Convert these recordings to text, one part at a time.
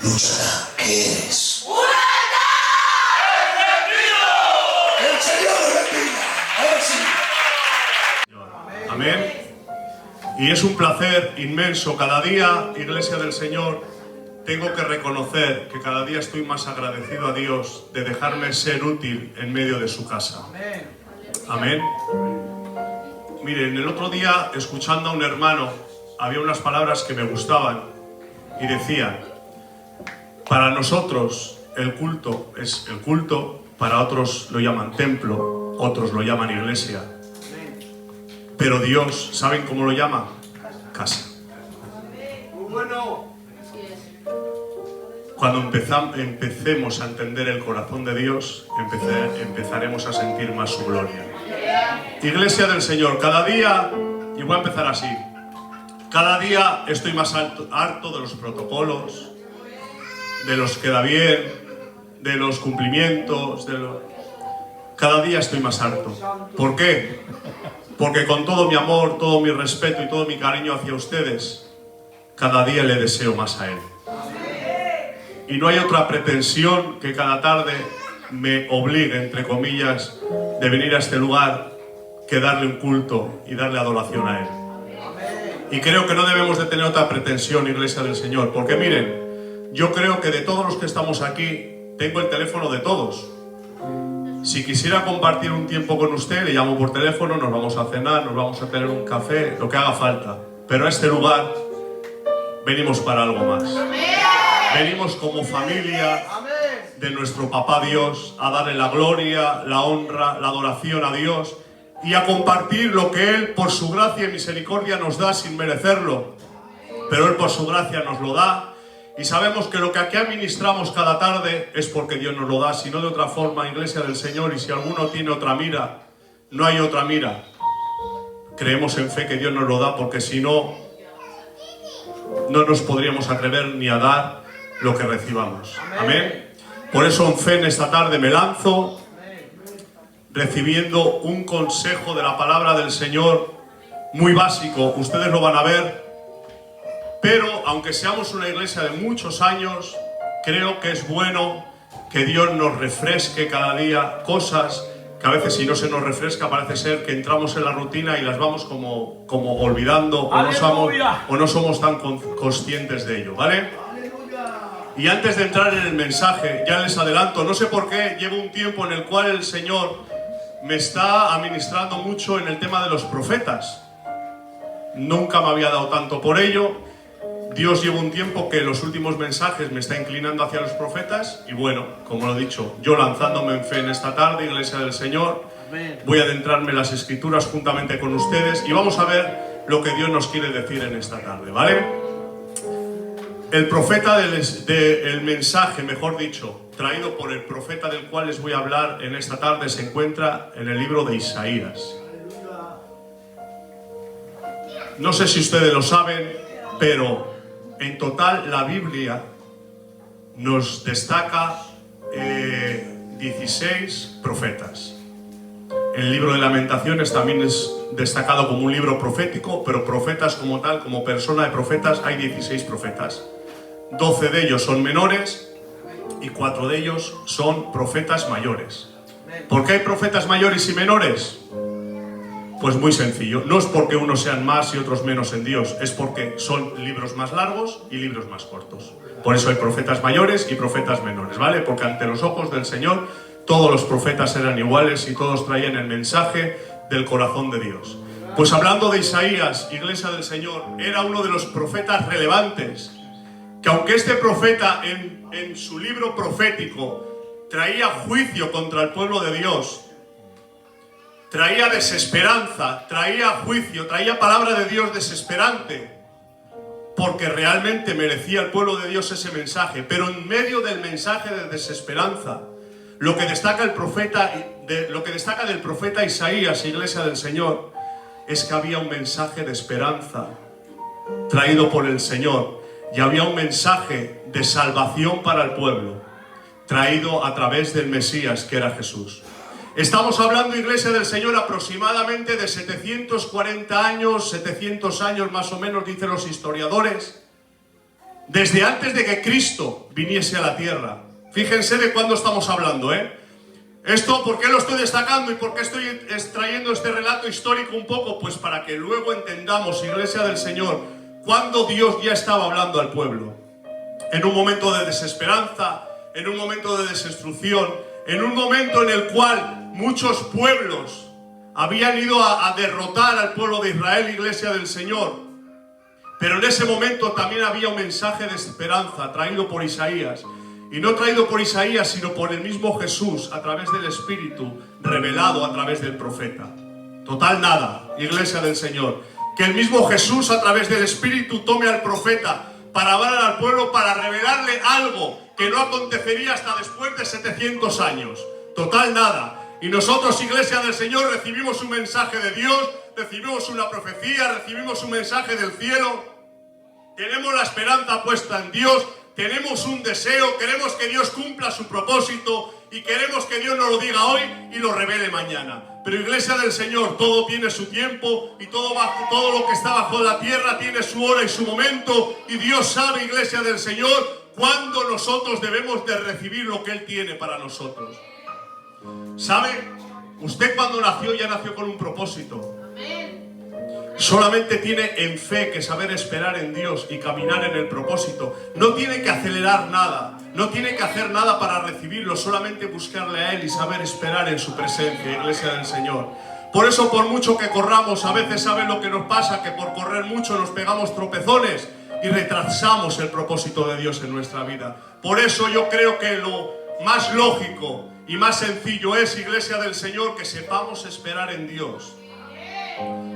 luchará. ¿Qué eres? ¡Un ¡El Señor le bendiga! Ahora sí. Amén. Y es un placer inmenso. Cada día, Iglesia del Señor, tengo que reconocer que cada día estoy más agradecido a Dios de dejarme ser útil en medio de su casa. Amén. Miren, el otro día, escuchando a un hermano, había unas palabras que me gustaban y decían: para nosotros el culto es el culto, para otros lo llaman templo, otros lo llaman iglesia. Pero Dios, ¿saben cómo lo llama? Casa. Muy bueno. Cuando empecemos a entender el corazón de Dios, empezaremos a sentir más su gloria. Iglesia del Señor, cada día, y voy a empezar así, cada día estoy más harto de los protocolos, de los queda bien, de los cumplimientos, cada día estoy más harto. ¿Por qué? Porque con todo mi amor, todo mi respeto y todo mi cariño hacia ustedes, cada día le deseo más a Él. Y no hay otra pretensión que cada tarde me obligue, entre comillas, de venir a este lugar que darle un culto y darle adoración a Él. Y creo que no debemos de tener otra pretensión, Iglesia del Señor, porque miren, yo creo que de todos los que estamos aquí, tengo el teléfono de todos. Si quisiera compartir un tiempo con usted, le llamo por teléfono, nos vamos a cenar, nos vamos a tener un café, lo que haga falta. Pero a este lugar venimos para algo más. Venimos como familia de nuestro Papá Dios a darle la gloria, la honra, la adoración a Dios y a compartir lo que Él por su gracia y misericordia nos da sin merecerlo. Pero Él por su gracia nos lo da. Y sabemos que lo que aquí administramos cada tarde es porque Dios nos lo da, si no de otra forma, Iglesia del Señor. Y si alguno tiene otra mira, no hay otra mira. Creemos en fe que Dios nos lo da, porque si no, no nos podríamos atrever ni a dar lo que recibamos. Amén. Por eso en fe en esta tarde me lanzo, recibiendo un consejo de la palabra del Señor muy básico. Ustedes lo van a ver. Pero, aunque seamos una iglesia de muchos años, creo que es bueno que Dios nos refresque cada día cosas que a veces, si no se nos refresca, parece ser que entramos en la rutina y las vamos como olvidando o no somos tan conscientes de ello, ¿vale? Y antes de entrar en el mensaje, ya les adelanto, no sé por qué, llevo un tiempo en el cual el Señor me está administrando mucho en el tema de los profetas. Nunca me había dado tanto por ello. Dios lleva un tiempo que los últimos mensajes me está inclinando hacia los profetas y bueno, como lo he dicho, yo lanzándome en fe en esta tarde, Iglesia del Señor, voy a adentrarme en las Escrituras juntamente con ustedes y vamos a ver lo que Dios nos quiere decir en esta tarde, ¿vale? El profeta el mensaje, mejor dicho, traído por el profeta del cual les voy a hablar en esta tarde, se encuentra en el libro de Isaías. No sé si ustedes lo saben, pero en total la Biblia nos destaca 16 profetas. El libro de Lamentaciones también es destacado como un libro profético, pero profetas como tal, como persona de profetas, hay 16 profetas. 12 de ellos son menores y 4 de ellos son profetas mayores. ¿Por qué hay profetas mayores y menores? Pues muy sencillo, no es porque unos sean más y otros menos en Dios, es porque son libros más largos y libros más cortos. Por eso hay profetas mayores y profetas menores, ¿vale? Porque ante los ojos del Señor todos los profetas eran iguales y todos traían el mensaje del corazón de Dios. Pues hablando de Isaías, Iglesia del Señor, era uno de los profetas relevantes, que aunque este profeta en su libro profético traía juicio contra el pueblo de Dios, traía desesperanza, traía juicio, traía palabra de Dios desesperante, porque realmente merecía el pueblo de Dios ese mensaje. Pero en medio del mensaje de desesperanza, lo que destaca del profeta Isaías, Iglesia del Señor, es que había un mensaje de esperanza traído por el Señor, y había un mensaje de salvación para el pueblo, traído a través del Mesías, que era Jesús. Estamos hablando, Iglesia del Señor, aproximadamente de 740 años, 700 años más o menos, dicen los historiadores, desde antes de que Cristo viniese a la tierra. Fíjense de cuándo estamos hablando, Esto, ¿por qué lo estoy destacando y por qué estoy extrayendo este relato histórico un poco? Pues para que luego entendamos, Iglesia del Señor, cuando Dios ya estaba hablando al pueblo. En un momento de desesperanza, en un momento de destrucción, en un momento en el cual muchos pueblos habían ido a derrotar al pueblo de Israel, Iglesia del Señor. Pero en ese momento también había un mensaje de esperanza traído por Isaías. Y no traído por Isaías, sino por el mismo Jesús, a través del Espíritu, revelado a través del profeta. Total nada, Iglesia del Señor. Que el mismo Jesús, a través del Espíritu, tome al profeta para hablar al pueblo, para revelarle algo que no acontecería hasta después de 700 años. Total nada. Y nosotros, Iglesia del Señor, recibimos un mensaje de Dios, recibimos una profecía, recibimos un mensaje del cielo. Tenemos la esperanza puesta en Dios, tenemos un deseo, queremos que Dios cumpla su propósito y queremos que Dios nos lo diga hoy y lo revele mañana. Pero Iglesia del Señor, todo tiene su tiempo y todo lo que está bajo la tierra tiene su hora y su momento. Y Dios sabe, Iglesia del Señor, cuándo nosotros debemos de recibir lo que Él tiene para nosotros. ¿Sabe? Usted cuando nació ya nació con un propósito. Solamente tiene en fe que saber esperar en Dios y caminar en el propósito. No tiene que acelerar nada, no tiene que hacer nada para recibirlo, solamente buscarle a Él y saber esperar en su presencia, Iglesia del Señor. Por eso, por mucho que corramos, a veces saben lo que nos pasa, que por correr mucho nos pegamos tropezones y retrasamos el propósito de Dios en nuestra vida. Por eso yo creo que lo más lógico y más sencillo es, Iglesia del Señor, que sepamos esperar en Dios.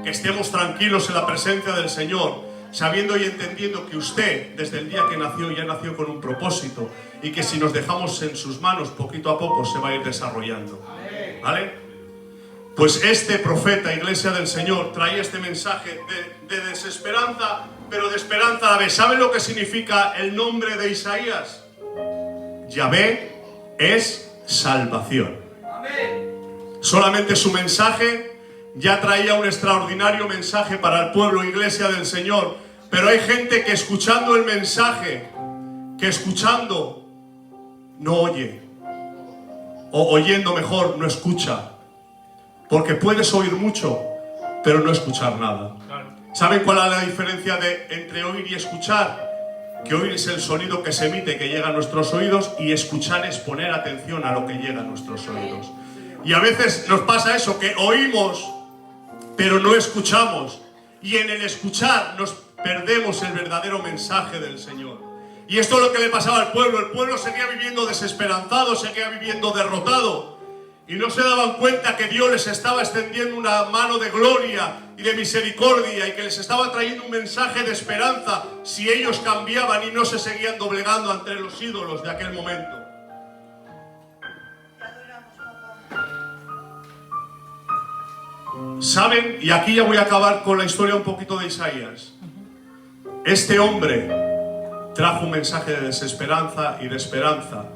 Que estemos tranquilos en la presencia del Señor, sabiendo y entendiendo que usted, desde el día que nació, ya nació con un propósito y que si nos dejamos en sus manos, poquito a poco se va a ir desarrollando. ¿Vale? Pues este profeta, Iglesia del Señor, trae este mensaje de desesperanza, pero de esperanza a la vez. ¿Sabe lo que significa el nombre de Isaías? Yahvé es salvación. Solamente su mensaje ya traía un extraordinario mensaje para el pueblo, Iglesia del Señor. Pero hay gente que escuchando el mensaje, que escuchando no oye, o oyendo mejor no escucha. Porque puedes oír mucho, pero no escuchar nada. ¿Saben cuál es la diferencia entre oír y escuchar? Que oír es el sonido que se emite, que llega a nuestros oídos, y escuchar es poner atención a lo que llega a nuestros oídos. Y a veces nos pasa eso, que oímos, pero no escuchamos. Y en el escuchar nos perdemos el verdadero mensaje del Señor. Y esto es lo que le pasaba al pueblo. El pueblo seguía viviendo desesperanzado, seguía viviendo derrotado. Y no se daban cuenta que Dios les estaba extendiendo una mano de gloria y de misericordia y que les estaba trayendo un mensaje de esperanza si ellos cambiaban y no se seguían doblegando ante los ídolos de aquel momento. ¿Saben? Y aquí ya voy a acabar con la historia un poquito de Isaías. Este hombre trajo un mensaje de desesperanza y de esperanza.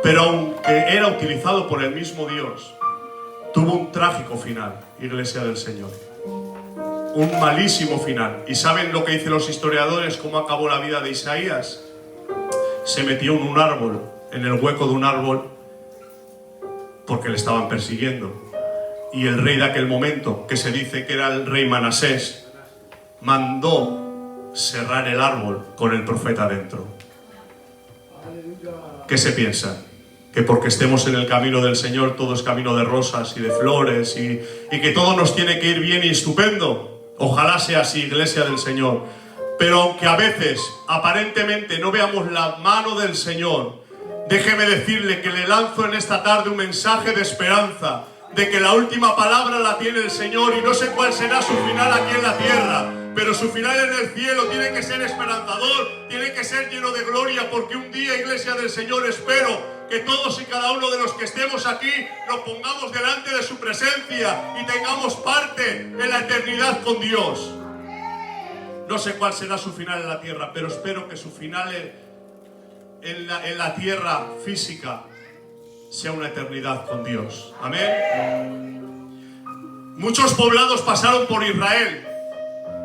Pero aunque era utilizado por el mismo Dios, tuvo un trágico final, Iglesia del Señor. Un malísimo final. ¿Y saben lo que dicen los historiadores? ¿Cómo acabó la vida de Isaías? Se metió en un árbol, en el hueco de un árbol, porque le estaban persiguiendo. Y el rey de aquel momento, que se dice que era el rey Manasés, mandó cerrar el árbol con el profeta dentro. ¿Qué se piensa? Que porque estemos en el camino del Señor todo es camino de rosas y de flores y que todo nos tiene que ir bien y estupendo. Ojalá sea así, Iglesia del Señor. Pero aunque a veces aparentemente no veamos la mano del Señor, déjeme decirle que le lanzo en esta tarde un mensaje de esperanza, de que la última palabra la tiene el Señor y no sé cuál será su final aquí en la tierra, pero su final en el cielo tiene que ser esperanzador, tiene que ser lleno de gloria, porque un día, Iglesia del Señor, espero que todos y cada uno de los que estemos aquí nos pongamos delante de su presencia y tengamos parte en la eternidad con Dios. No sé cuál será su final en la tierra, pero espero que su final en la tierra física sea una eternidad con Dios. Amén. Muchos poblados pasaron por Israel,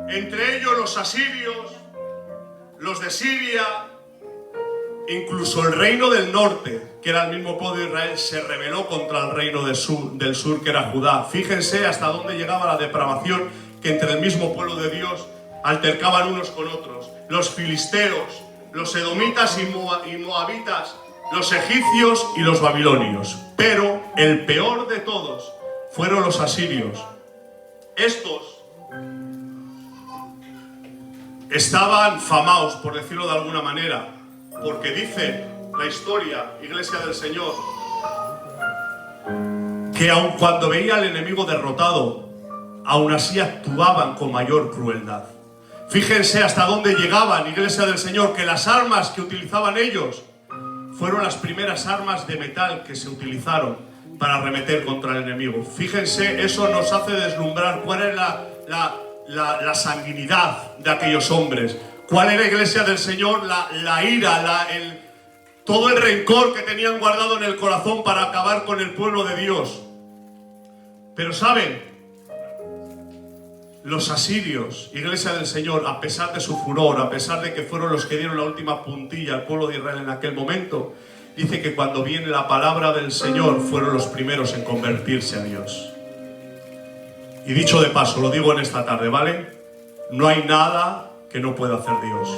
entre ellos los asirios, los de Siria, incluso el reino del norte, que era el mismo pueblo de Israel, se rebeló contra el reino del sur, que era Judá. Fíjense hasta dónde llegaba la depravación, que entre el mismo pueblo de Dios altercaban unos con otros. Los filisteos, los edomitas y moabitas, los egipcios y los babilonios. Pero el peor de todos fueron los asirios. Estos estaban famaos, por decirlo de alguna manera, porque dice la historia, Iglesia del Señor, que aun cuando veía al enemigo derrotado, aún así actuaban con mayor crueldad. Fíjense hasta dónde llegaban, Iglesia del Señor, que las armas que utilizaban ellos fueron las primeras armas de metal que se utilizaron para arremeter contra el enemigo. Fíjense, eso nos hace deslumbrar cuál es la sanguinidad de aquellos hombres. ¿Cuál era, Iglesia del Señor, la ira, todo el rencor que tenían guardado en el corazón para acabar con el pueblo de Dios? Pero ¿saben? Los asirios, Iglesia del Señor, a pesar de su furor, a pesar de que fueron los que dieron la última puntilla al pueblo de Israel en aquel momento, dice que cuando viene la palabra del Señor fueron los primeros en convertirse a Dios. Y dicho de paso, lo digo en esta tarde, ¿vale? No hay nada que no pueda hacer Dios.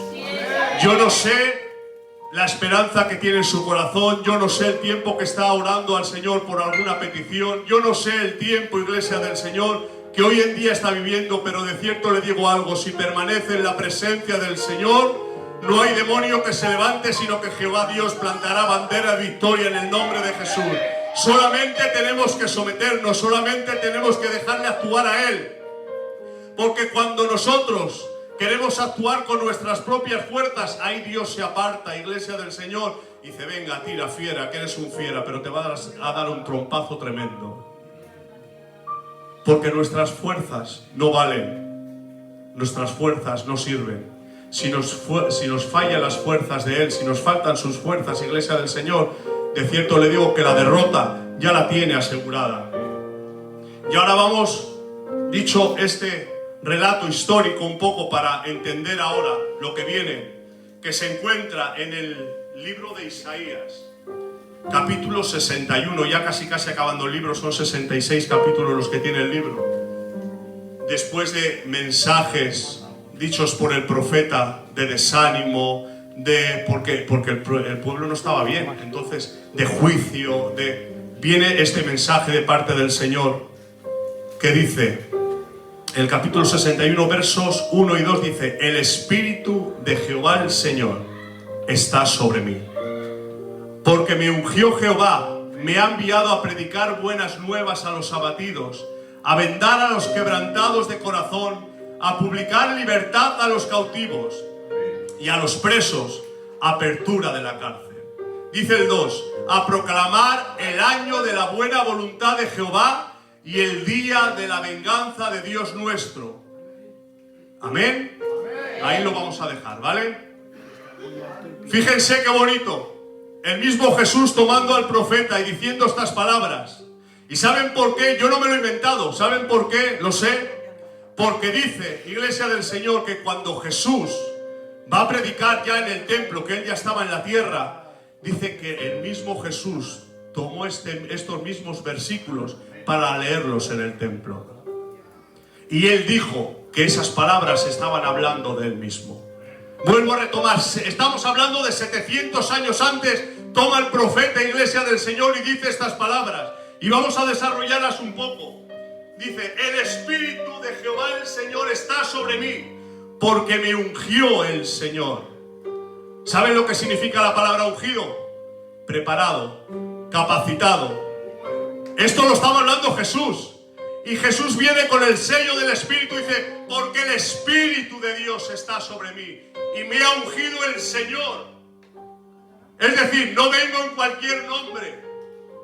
Yo no sé la esperanza que tiene en su corazón, yo no sé el tiempo que está orando al Señor por alguna petición, yo no sé el tiempo, Iglesia del Señor, que hoy en día está viviendo, pero de cierto le digo algo: si permanece en la presencia del Señor, no hay demonio que se levante, sino que Jehová Dios plantará bandera de victoria en el nombre de Jesús. Solamente tenemos que someternos, solamente tenemos que dejarle actuar a Él. Porque cuando nosotros queremos actuar con nuestras propias fuerzas, ahí Dios se aparta, Iglesia del Señor, y dice: venga, tira, fiera, que eres un fiera, pero te va a dar un trompazo tremendo. Porque nuestras fuerzas no valen, nuestras fuerzas no sirven. Si nos fallan las fuerzas de Él, si nos faltan sus fuerzas, Iglesia del Señor, de cierto le digo que la derrota ya la tiene asegurada. Y ahora vamos, dicho este relato histórico un poco para entender ahora lo que viene, que se encuentra en el libro de Isaías, capítulo 61, ya casi acabando el libro, son 66 capítulos los que tiene el libro. Después de mensajes dichos por el profeta de desánimo, porque el pueblo no estaba bien, entonces de juicio, viene este mensaje de parte del Señor que dice, el capítulo 61, versos 1 y 2 dice: el Espíritu de Jehová el Señor está sobre mí, porque me ungió Jehová, me ha enviado a predicar buenas nuevas a los abatidos, a vendar a los quebrantados de corazón, a publicar libertad a los cautivos y a los presos, apertura de la cárcel. Dice el 2, a proclamar el año de la buena voluntad de Jehová y el día de la venganza de Dios nuestro. Amén. Ahí lo vamos a dejar, ¿vale? Fíjense qué bonito. El mismo Jesús tomando al profeta y diciendo estas palabras. ¿Y saben por qué? Yo no me lo he inventado. ¿Saben por qué? Lo sé. Porque dice, Iglesia del Señor, que cuando Jesús va a predicar ya en el templo, que Él ya estaba en la tierra, dice que el mismo Jesús tomó estos mismos versículos para leerlos en el templo. Y Él dijo que esas palabras estaban hablando de Él mismo. Vuelvo a retomar, estamos hablando de 700 años antes, toma el profeta, Iglesia del Señor, y dice estas palabras. Y vamos a desarrollarlas un poco. Dice, el Espíritu de Jehová el Señor está sobre mí, porque me ungió el Señor. ¿Saben lo que significa la palabra ungido? Preparado, capacitado. Esto lo estaba hablando Jesús. Y Jesús viene con el sello del Espíritu y dice, porque el Espíritu de Dios está sobre mí y me ha ungido el Señor. Es decir, no vengo en cualquier nombre.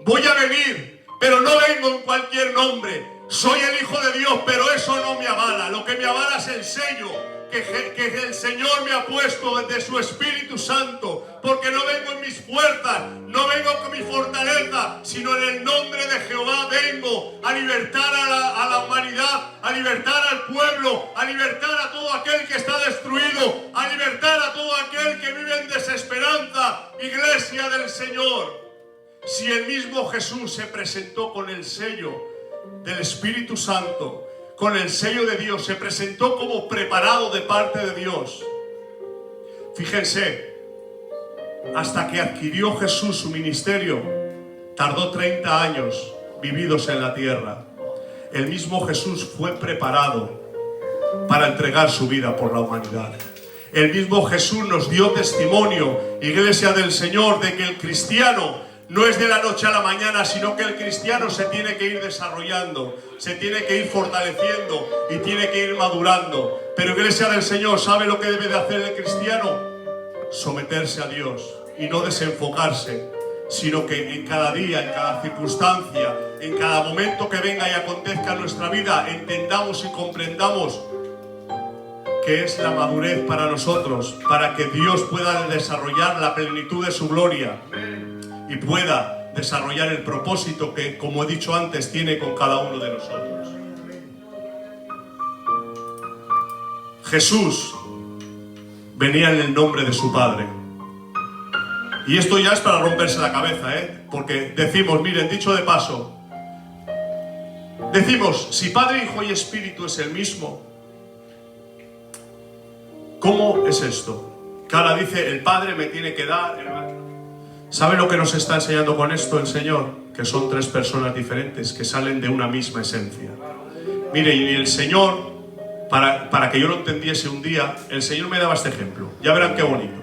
Voy a venir, pero no vengo en cualquier nombre. Soy el Hijo de Dios, pero eso no me avala. Lo que me avala es el sello que el Señor me ha puesto de su Espíritu Santo. Porque no vengo en mis fuerzas, no vengo con mi fortaleza, sino en el nombre de Jehová vengo a libertar a la humanidad, a libertar al pueblo, a libertar a todo aquel que está destruido, a libertar a todo Iglesia del Señor, si el mismo Jesús se presentó con el sello del Espíritu Santo, con el sello de Dios, se presentó como preparado de parte de Dios. Fíjense, hasta que adquirió Jesús su ministerio, tardó 30 años vividos en la tierra. El mismo Jesús fue preparado para entregar su vida por la humanidad. El mismo Jesús nos dio testimonio, Iglesia del Señor, de que el cristiano no es de la noche a la mañana, sino que el cristiano se tiene que ir desarrollando, se tiene que ir fortaleciendo y tiene que ir madurando. Pero Iglesia del Señor, ¿sabe lo que debe de hacer el cristiano? Someterse a Dios y no desenfocarse, sino que en cada día, en cada circunstancia, en cada momento que venga y acontezca en nuestra vida, entendamos y comprendamos que es la madurez para nosotros, para que Dios pueda desarrollar la plenitud de su gloria y pueda desarrollar el propósito que, como he dicho antes, tiene con cada uno de nosotros. Jesús venía en el nombre de su Padre. Y esto ya es para romperse la cabeza, porque decimos, miren, dicho de paso, decimos, si Padre, Hijo y Espíritu es el mismo, ¿cómo es esto? Que ahora dice, el Padre me tiene que dar... ¿Sabe lo que nos está enseñando con esto el Señor? Que son tres personas diferentes, que salen de una misma esencia. Mire, y el Señor, para que yo lo entendiese un día, el Señor me daba este ejemplo. Ya verán qué bonito.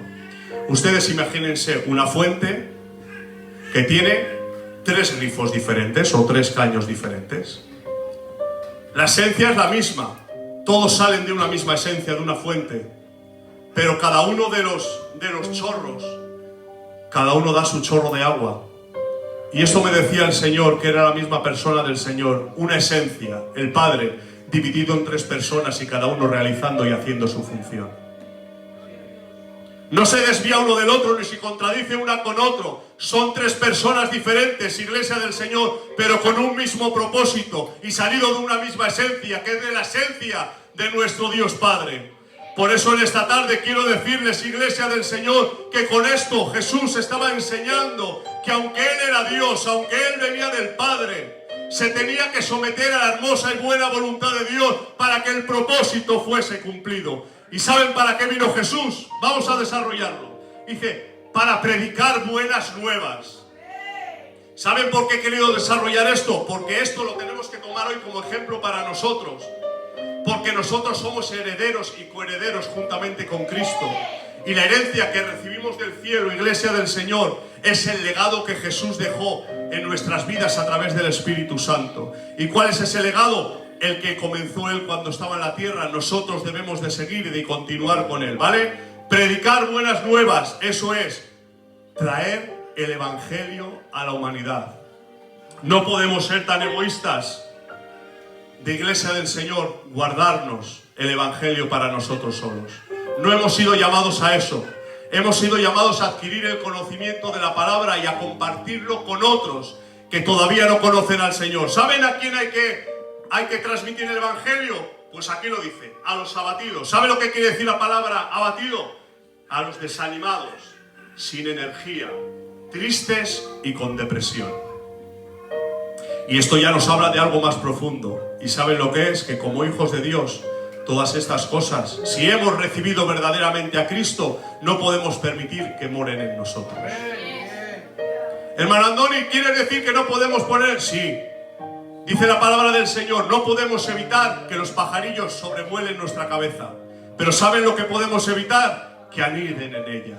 Ustedes imagínense una fuente que tiene 3 grifos diferentes o 3 caños diferentes. La esencia es la misma. Todos salen de una misma esencia, de una fuente. Pero cada uno de los chorros, cada uno da su chorro de agua. Y esto me decía el Señor, que era la misma persona del Señor, una esencia, el Padre, dividido en 3 personas y cada uno realizando y haciendo su función. No se desvía uno del otro, ni se contradice una con otro. Son 3 personas diferentes, Iglesia del Señor, pero con un mismo propósito y salido de una misma esencia, que es de la esencia de nuestro Dios Padre. Por eso en esta tarde quiero decirles, Iglesia del Señor, que con esto Jesús estaba enseñando que aunque Él era Dios, aunque Él venía del Padre, se tenía que someter a la hermosa y buena voluntad de Dios para que el propósito fuese cumplido. ¿Y saben para qué vino Jesús? Vamos a desarrollarlo. Dice, para predicar buenas nuevas. ¿Saben por qué he querido desarrollar esto? Porque esto lo tenemos que tomar hoy como ejemplo para nosotros. Porque nosotros somos herederos y coherederos juntamente con Cristo. Y la herencia que recibimos del cielo, Iglesia del Señor, es el legado que Jesús dejó en nuestras vidas a través del Espíritu Santo. ¿Y cuál es ese legado? El que comenzó Él cuando estaba en la tierra. Nosotros debemos de seguir y de continuar con Él, ¿vale? Predicar buenas nuevas, eso es traer el Evangelio a la humanidad. No podemos ser tan egoístas de Iglesia del Señor, guardarnos el Evangelio para nosotros solos. No hemos sido llamados a eso. Hemos sido llamados a adquirir el conocimiento de la palabra y a compartirlo con otros que todavía no conocen al Señor. ¿Saben a quién hay que transmitir el Evangelio? Pues aquí lo dice, a los abatidos. ¿Sabe lo que quiere decir la palabra abatido? A los desanimados, sin energía, tristes y con depresión. Y esto ya nos habla de algo más profundo. ¿Y saben lo que es? Que como hijos de Dios, todas estas cosas, si hemos recibido verdaderamente a Cristo, no podemos permitir que moren en nosotros. Hermano Andoni, ¿quiere decir que no podemos poner? Sí. Dice la palabra del Señor, no podemos evitar que los pajarillos sobrevuelen nuestra cabeza. Pero ¿saben lo que podemos evitar? Que aniden en ella.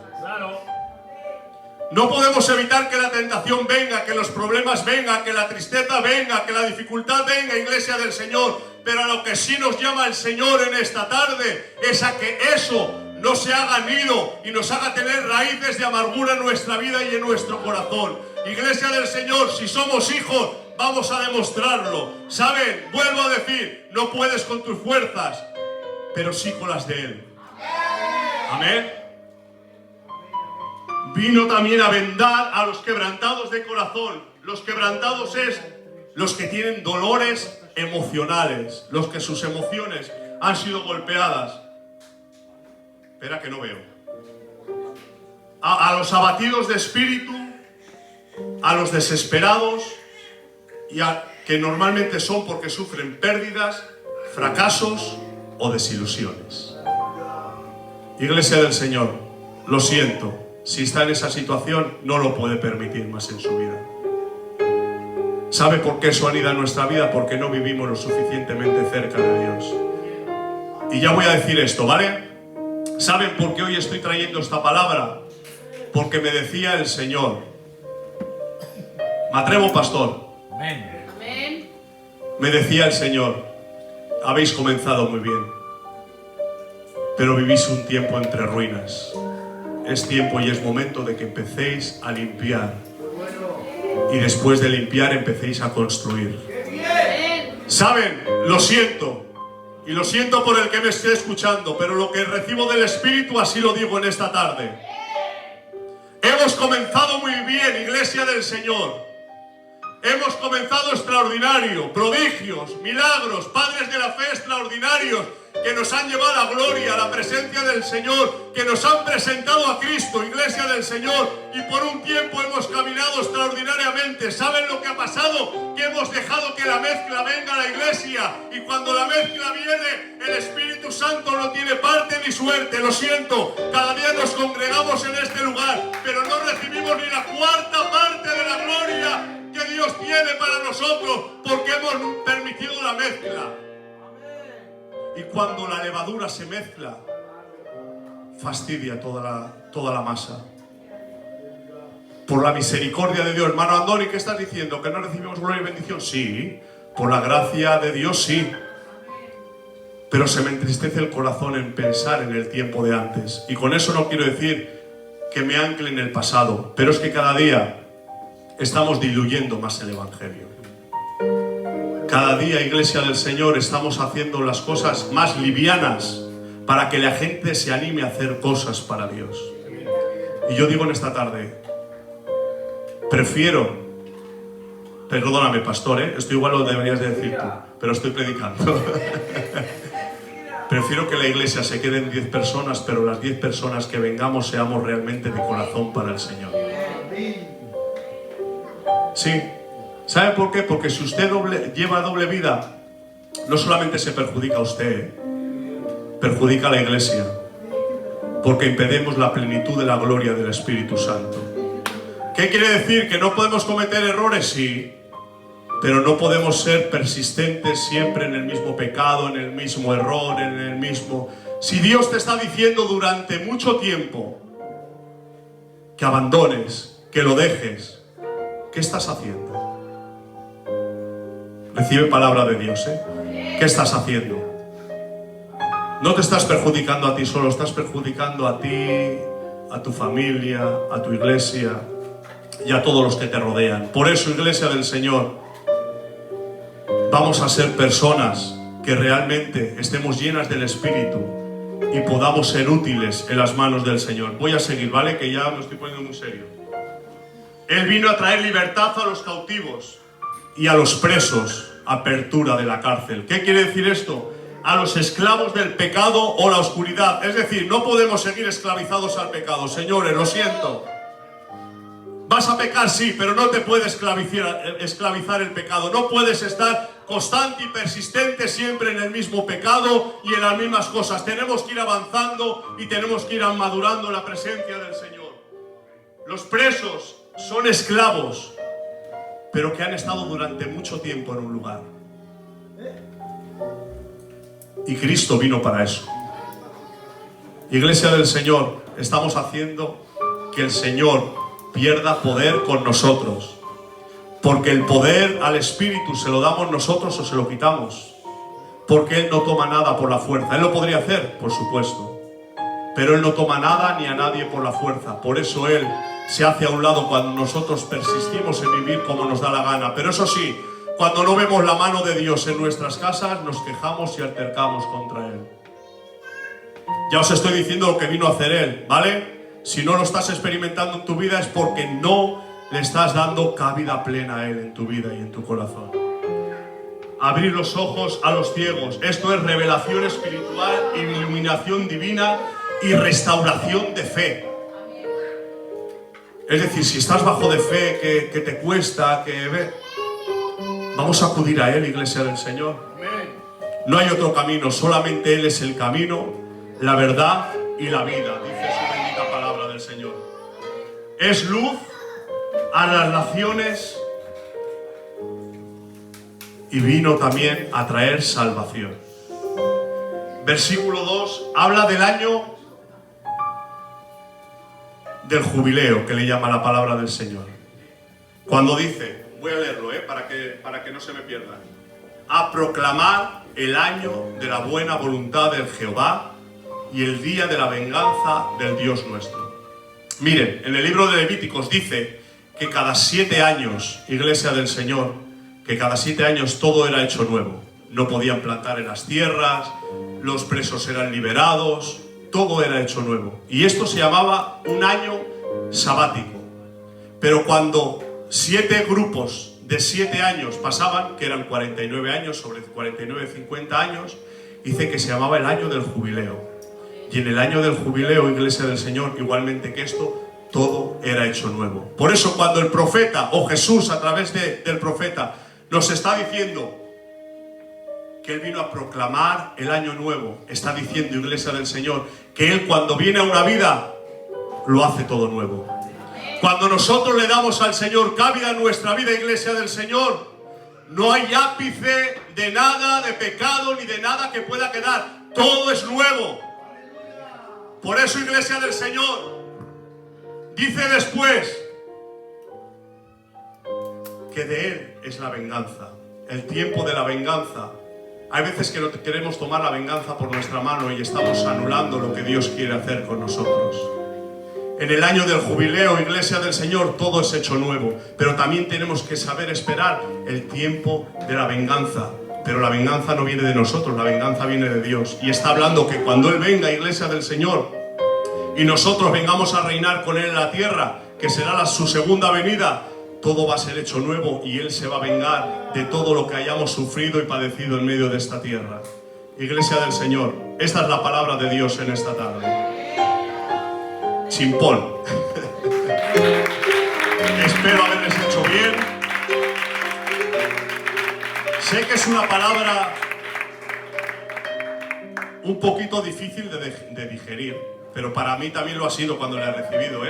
No podemos evitar que la tentación venga, que los problemas vengan, que la tristeza venga, que la dificultad venga, Iglesia del Señor. Pero a lo que sí nos llama el Señor en esta tarde es a que eso no se haga nido y nos haga tener raíces de amargura en nuestra vida y en nuestro corazón. Iglesia del Señor, si somos hijos, vamos a demostrarlo. ¿Saben? Vuelvo a decir, no puedes con tus fuerzas, pero sí con las de Él. Amén. Vino también a vendar a los quebrantados de corazón. Los quebrantados es los que tienen dolores emocionales, los que sus emociones han sido golpeadas. Espera que no veo. a los abatidos de espíritu, a los desesperados, y que normalmente son porque sufren pérdidas, fracasos o desilusiones. Iglesia del Señor, lo siento, si está en esa situación, no lo puede permitir más en su vida. ¿Sabe por qué eso anida en nuestra vida? Porque no vivimos lo suficientemente cerca de Dios. Y ya voy a decir esto, ¿vale? ¿Saben por qué hoy estoy trayendo esta palabra? Porque me decía el Señor. Me atrevo, pastor. Amén. Me decía el Señor, habéis comenzado muy bien, pero vivís un tiempo entre ruinas. Es tiempo y es momento de que empecéis a limpiar. Y después de limpiar empecéis a construir. ¿Saben? Lo siento. Y lo siento por el que me esté escuchando, pero lo que recibo del Espíritu así lo digo en esta tarde. Hemos comenzado muy bien, Iglesia del Señor. Hemos comenzado extraordinario, prodigios, milagros, padres de la fe extraordinarios que nos han llevado a la gloria, a la presencia del Señor, que nos han presentado a Cristo, Iglesia del Señor, y por un tiempo hemos caminado extraordinariamente. ¿Saben lo que ha pasado? Que hemos dejado que la mezcla venga a la Iglesia, y cuando la mezcla viene, el Espíritu Santo no tiene parte ni suerte. Lo siento, cada día nos congregamos en este lugar, pero no recibimos ni la cuarta parte de la gloria que Dios tiene para nosotros, porque hemos permitido la mezcla. Y cuando la levadura se mezcla, fastidia toda la masa. Por la misericordia de Dios. Hermano Andoni, ¿qué estás diciendo? ¿Que no recibimos gloria y bendición? Sí, por la gracia de Dios sí. Pero se me entristece el corazón en pensar en el tiempo de antes. Y con eso no quiero decir que me ancle en el pasado, pero es que cada día estamos diluyendo más el Evangelio. Cada día, Iglesia del Señor, estamos haciendo las cosas más livianas para que la gente se anime a hacer cosas para Dios. Y yo digo en esta tarde, perdóname, pastor, esto igual lo deberías de decir tú, pero estoy predicando. Prefiero que la iglesia se quede en 10 personas, pero las 10 personas que vengamos seamos realmente de corazón para el Señor. Sí. ¿Sabe por qué? Porque si usted lleva doble vida, no solamente se perjudica a usted, perjudica a la iglesia, porque impedimos la plenitud de la gloria del Espíritu Santo. ¿Qué quiere decir? ¿Que no podemos cometer errores? Sí, pero no podemos ser persistentes siempre en el mismo pecado, en el mismo error, en el mismo... Si Dios te está diciendo durante mucho tiempo que abandones, que lo dejes, ¿qué estás haciendo? Recibe palabra de Dios, ¿eh? ¿Qué estás haciendo? No te estás perjudicando a ti solo, estás perjudicando a ti, a tu familia, a tu iglesia y a todos los que te rodean. Por eso, Iglesia del Señor, vamos a ser personas que realmente estemos llenas del Espíritu y podamos ser útiles en las manos del Señor. Voy a seguir, ¿vale? Que ya me estoy poniendo muy serio. Él vino a traer libertad a los cautivos y a los presos, apertura de la cárcel. ¿Qué quiere decir esto? A los esclavos del pecado o la oscuridad. Es decir, no podemos seguir esclavizados al pecado. Señores, lo siento. Vas a pecar, sí, pero no te puede esclavizar el pecado. No puedes estar constante y persistente siempre en el mismo pecado y en las mismas cosas. Tenemos que ir avanzando y tenemos que ir madurando en la presencia del Señor. Los presos son esclavos, pero que han estado durante mucho tiempo en un lugar. Y Cristo vino para eso. Iglesia del Señor, estamos haciendo que el Señor pierda poder con nosotros. Porque el poder al Espíritu se lo damos nosotros o se lo quitamos. Porque Él no toma nada por la fuerza. Él lo podría hacer, por supuesto. Pero Él no toma nada ni a nadie por la fuerza. Por eso Él se hace a un lado cuando nosotros persistimos en vivir como nos da la gana. Pero eso sí, cuando no vemos la mano de Dios en nuestras casas, nos quejamos y altercamos contra Él. Ya os estoy diciendo lo que vino a hacer Él, ¿vale? Si no lo estás experimentando en tu vida es porque no le estás dando cabida plena a Él en tu vida y en tu corazón. Abrir los ojos a los ciegos. Esto es revelación espiritual, iluminación divina y restauración de fe. Es decir, si estás bajo de fe, que te cuesta, vamos a acudir a Él, iglesia del Señor. No hay otro camino, solamente Él es el camino, la verdad y la vida, dice su bendita palabra del Señor. Es luz a las naciones y vino también a traer salvación. Versículo 2 habla del año del jubileo, que le llama la palabra del Señor. Cuando dice, voy a leerlo para que no se me pierda, a proclamar el año de la buena voluntad del Jehová y el día de la venganza del Dios nuestro. Miren, en el libro de Levíticos dice que cada 7 años, iglesia del Señor, que cada 7 años todo era hecho nuevo. No podían plantar en las tierras, los presos eran liberados, todo era hecho nuevo. Y esto se llamaba un año sabático. Pero cuando 7 grupos de 7 años pasaban, que eran 49 años, sobre 49, 50 años, dice que se llamaba el año del jubileo. Y en el año del jubileo, iglesia del Señor, igualmente que esto, todo era hecho nuevo. Por eso cuando el profeta, o Jesús a través del profeta, nos está diciendo que Él vino a proclamar el año nuevo, está diciendo, iglesia del Señor, que Él cuando viene a una vida, lo hace todo nuevo. Cuando nosotros le damos al Señor cabida en nuestra vida, iglesia del Señor, no hay ápice de nada, de pecado, ni de nada que pueda quedar. Todo es nuevo. Por eso, iglesia del Señor, dice después que de Él es la venganza, el tiempo de la venganza. Hay veces que no queremos tomar la venganza por nuestra mano y estamos anulando lo que Dios quiere hacer con nosotros. En el año del jubileo, iglesia del Señor, todo es hecho nuevo, pero también tenemos que saber esperar el tiempo de la venganza. Pero la venganza no viene de nosotros, la venganza viene de Dios. Y está hablando que cuando Él venga, iglesia del Señor, y nosotros vengamos a reinar con Él en la tierra, que será su segunda venida, todo va a ser hecho nuevo y Él se va a vengar de todo lo que hayamos sufrido y padecido en medio de esta tierra. Iglesia del Señor, esta es la palabra de Dios en esta tarde. Chimpón. Espero haberles hecho bien. Sé que es una palabra un poquito difícil de digerir, pero para mí también lo ha sido cuando la he recibido,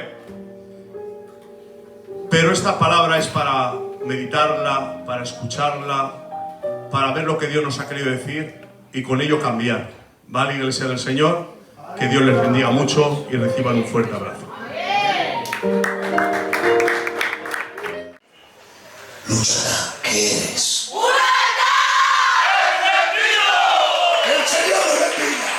Pero esta palabra es para meditarla, para escucharla, para ver lo que Dios nos ha querido decir y con ello cambiar. ¿Vale, iglesia del Señor? Que Dios les bendiga mucho y reciban un fuerte abrazo. Luchará, ¿qué eres? ¡Una! El Señor bendiga.